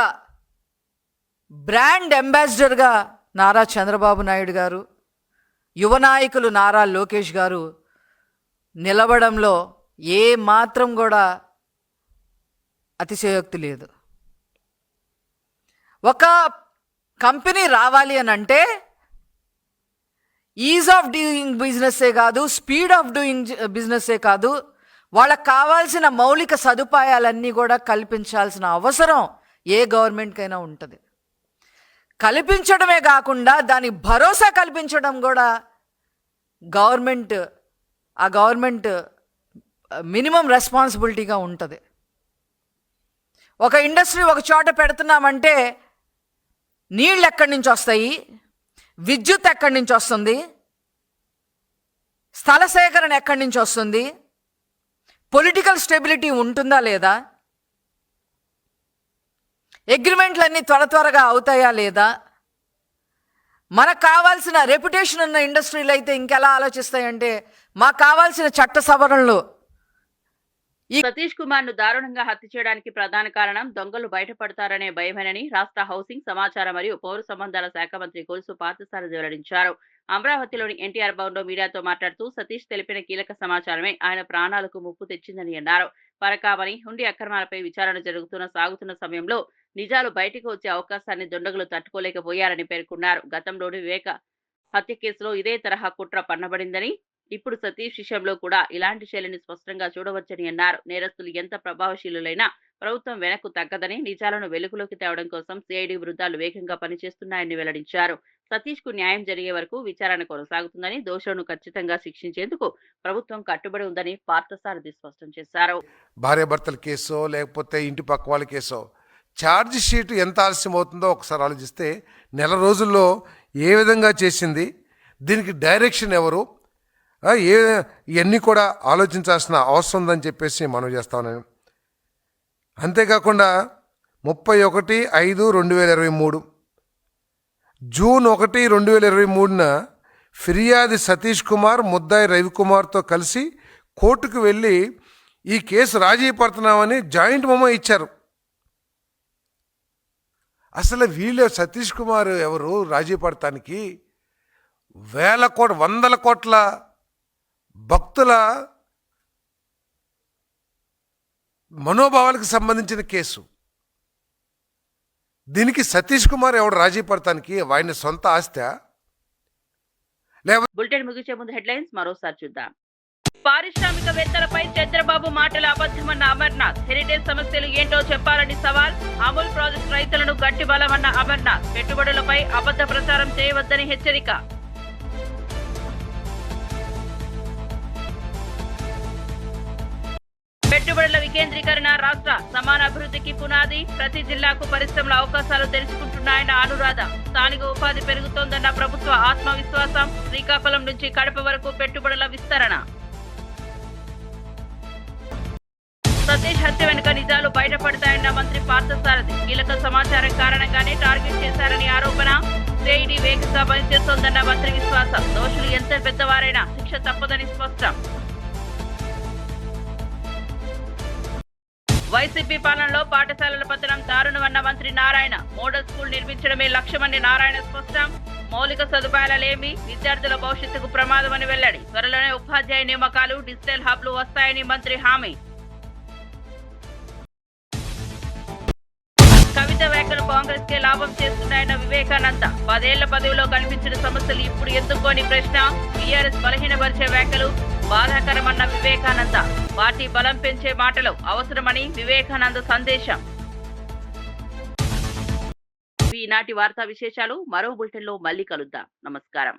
బ్రాండ్ అంబాసిడర్గా నారా చంద్రబాబు నాయుడు గారు, యువ నాయకులు నారా లోకేష్ గారు నిలవడంలో ఏ మాత్రం కూడా అతిశయోక్తి లేదు. ఒక కంపెనీ రావాలి అని అంటే ఈజ్ ఆఫ్ డూయింగ్ బిజినెస్సే కాదు, స్పీడ్ ఆఫ్ డూయింగ్ బిజినెస్సే కాదు, వాళ్ళకు కావాల్సిన మౌలిక సదుపాయాలన్నీ కూడా కల్పించాల్సిన అవసరం ఏ గవర్నమెంట్కైనా ఉంటుంది. కల్పించడమే కాకుండా దానికి భరోసా కల్పించడం కూడా గవర్నమెంట్ మినిమం రెస్పాన్సిబిలిటీగా ఉంటుంది. ఒక ఇండస్ట్రీ ఒక చోట పెడుతున్నామంటే నీళ్ళు ఎక్కడి నుంచి వస్తాయి, విద్యుత్ ఎక్కడి నుంచి వస్తుంది, స్థల సేకరణ ఎక్కడి నుంచి వస్తుంది, పొలిటికల్ స్టెబిలిటీ ఉంటుందా లేదా, అగ్రిమెంట్లన్నీ త్వరగా అవుతాయా లేదా, మనకు కావాల్సిన రెప్యుటేషన్ ఉన్న ఇండస్ట్రీలు అయితే ఇంకెలా ఆలోచిస్తాయంటే మాకు కావాల్సిన చట్ట సవరణలు. సతీష్ కుమార్ ను దారుణంగా హత్య చేయడానికి ప్రధాన కారణం దొంగలు బయటపడతారనే భయమేనని రాష్ట్ర హౌసింగ్, సమాచార మరియు పౌర సంబంధాల శాఖ మంత్రి కొలుసు పార్థసారథి వెల్లడించారు. అమరావతిలోని ఎన్టీఆర్ భవన్ లో మీడియాతో మాట్లాడుతూ సతీష్ తెలిపిన కీలక సమాచారమే ఆయన ప్రాణాలకు ముప్పు తెచ్చిందని అన్నారు. పరకామణి హుండీ అక్రమాలపై విచారణ సాగుతున్న సమయంలో నిజాలు బయటకు వచ్చే అవకాశాన్ని దుండగులు తట్టుకోలేకపోయారని పేర్కొన్నారు. గతంలోని వివేక హత్య కేసులో ఇదే తరహా కుట్ర పన్నబడిందని, ఇప్పుడు సతీష్ విషయంలో కూడా ఇలాంటి శైలిని స్పష్టంగా చూడవచ్చని అన్నారు. నేరస్తులు ఎంత ప్రభావశీలులైనా ప్రభుత్వం వెనక్కు తగ్గదని, నిజాలను వెలుగులోకి తేవడం కోసం సిఐడి బృందాలు వేగంగా పనిచేస్తున్నాయని వెల్లడించారు. సతీష్ కు న్యాయం జరిగే వరకు విచారణ కొనసాగుతుందని, దోషులను ఖచ్చితంగా శిక్షించేందుకు ప్రభుత్వం కట్టుబడి ఉందని పార్థసారథి స్పష్టం చేశారు. భార్యాభర్తల కేసో లేకపోతే ఇంటి పక్క వాళ్ళ కేసో ఛార్జ్ షీట్ ఎంత ఆలస్యం అవుతుందో ఒకసారి ఆలోచిస్తే నెల రోజుల్లో ఏ విధంగా చేసింది, దీనికి డైరెక్షన్ ఎవరు, ఇవన్నీ కూడా ఆలోచించాల్సిన అవసరం ఉందని చెప్పేసి మనం చేస్తా ఉన్నాను. అంతేకాకుండా 31/5/2023 జూన్ 1, 2023న ఫిర్యాది సతీష్ కుమార్, ముద్దాయి రవికుమార్తో కలిసి కోర్టుకు వెళ్ళి ఈ కేసు రాజీ పడుతున్నామని జాయింట్ మెమో ఇచ్చారు. అసలు వీళ్ళు సతీష్ కుమార్ ఎవరు రాజీ పడటానికి 100 కోట్ల భక్తుల మనోభావాలకు సంబంధించిన కేసు. దీనికి సతీష్ కుమార్ ఎవడు రాజీ పడటానికి ఆయన సొంత ఆస్తి? బులెటిన్ ముగించే ముందు హెడ్లైన్స్ మరోసారి చూద్దాం. పారిశ్రామికవేత్తలపై చంద్రబాబు మాటలు అబద్ధమన్న అమర్నాథ్. హెరిటేజ్ సమస్యలు ఏంటో చెప్పాలని సవాల్. అమూల్ ప్రాజెక్టు రైతులను గట్టి బలమన్న అమర్నాథ్. పెట్టుబడులపై అబద్ధ ప్రచారం చేయవద్దని హెచ్చరిక. పెట్టుబడుల వికేంద్రీకరణ రాష్ట్ర సమాన అభివృద్ధికి పునాది. ప్రతి జిల్లాకు పరిశ్రమల అవకాశాలు తెరుచుకుంటున్నాయన్న అనురాధ. స్థానిక ఉపాధి పెరుగుతోందన్న ప్రభుత్వ ఆత్మవిశ్వాసం. శ్రీకాకుళం నుంచి కడప వరకు పెట్టుబడుల విస్తరణ. సతీష్ హత్య వెనుక నిజాలు బయటపడతాయన్న మంత్రి పార్థసారథి. కీలక సమాచారం కారణంగానే టార్గెట్ చేశారని ఆరోపణ. సిఐడి వేగంగా పనిచేస్తోందన్న మంత్రి విశ్వాసం. దోషులు ఎంత పెద్దవారైనా శిక్ష తప్పదని స్పష్టం. వైసీపీ పాలనలో పాఠశాలల పతనం దారుణమన్న మంత్రి నారాయణ. మోడల్ స్కూల్ నిర్మించడమే లక్ష్యమని నారాయణ స్పష్టం. మౌలిక సదుపాయాలేమి విద్యార్థుల భవిష్యత్తుకు ప్రమాదమని వెల్లడి. త్వరలోనే ఉపాధ్యాయ నియామకాలు, డిజిటల్ హబ్లు వస్తాయని మంత్రి హామీ. కవిత వ్యాఖ్యలు కాంగ్రెస్ కే లాభం చేస్తున్నాయన్న వివేకానంద. 10 ఏళ్ల పదవిలో కనిపించిన సమస్యలు ఇప్పుడు ఎందుకోని ప్రశ్న. టీఆర్ఎస్ బలహీనపరిచే వ్యాఖ్యలు బాధాకరమన్న వివేకానంద. పార్టీ బలం పెంచే మాటలు అవసరమని వివేకానంద సందేశం. ఈనాటి వార్తా విశేషాలు మరో బులెటిన్లో మళ్ళీ కలుద్దాం. నమస్కారం.